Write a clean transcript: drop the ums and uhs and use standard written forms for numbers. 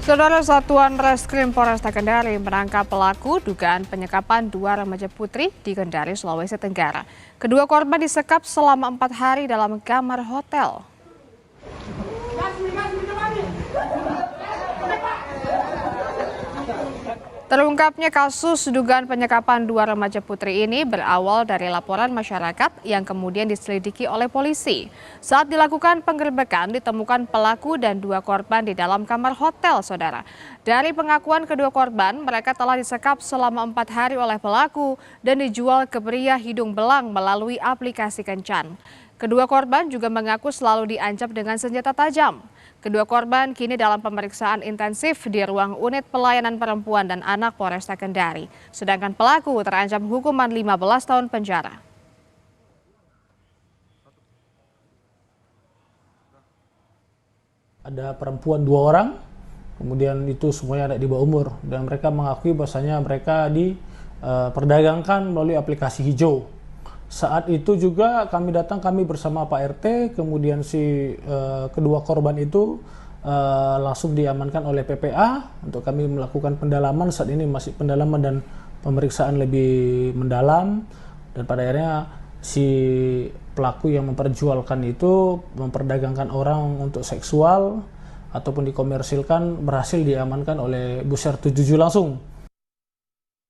Saudara, Satuan Reskrim Polresta Kendari menangkap pelaku dugaan penyekapan 2 remaja putri di Kendari, Sulawesi Tenggara. Kedua korban disekap selama 4 hari dalam kamar hotel. Terungkapnya kasus dugaan penyekapan 2 remaja putri ini berawal dari laporan masyarakat yang kemudian diselidiki oleh polisi. Saat dilakukan penggerbekan, ditemukan pelaku dan 2 korban di dalam kamar hotel, saudara. Dari pengakuan kedua korban, mereka telah disekap selama 4 hari oleh pelaku dan dijual ke pria hidung belang melalui aplikasi kencan. Kedua korban juga mengaku selalu diancam dengan senjata tajam. Kedua korban kini dalam pemeriksaan intensif di ruang unit pelayanan perempuan dan anak Polresta Kendari. Sedangkan pelaku terancam hukuman 15 tahun penjara. Ada perempuan 2 orang, kemudian itu semuanya ada di bawah umur. Dan mereka mengakui bahwasanya mereka diperdagangkan melalui aplikasi hijau. Saat itu juga kami bersama Pak RT, kemudian kedua korban itu langsung diamankan oleh PPA untuk kami melakukan pendalaman. Saat ini masih pendalaman dan pemeriksaan lebih mendalam, dan pada akhirnya si pelaku yang memperjualkan itu memperdagangkan orang untuk seksual ataupun dikomersilkan berhasil diamankan oleh Buser 77 langsung.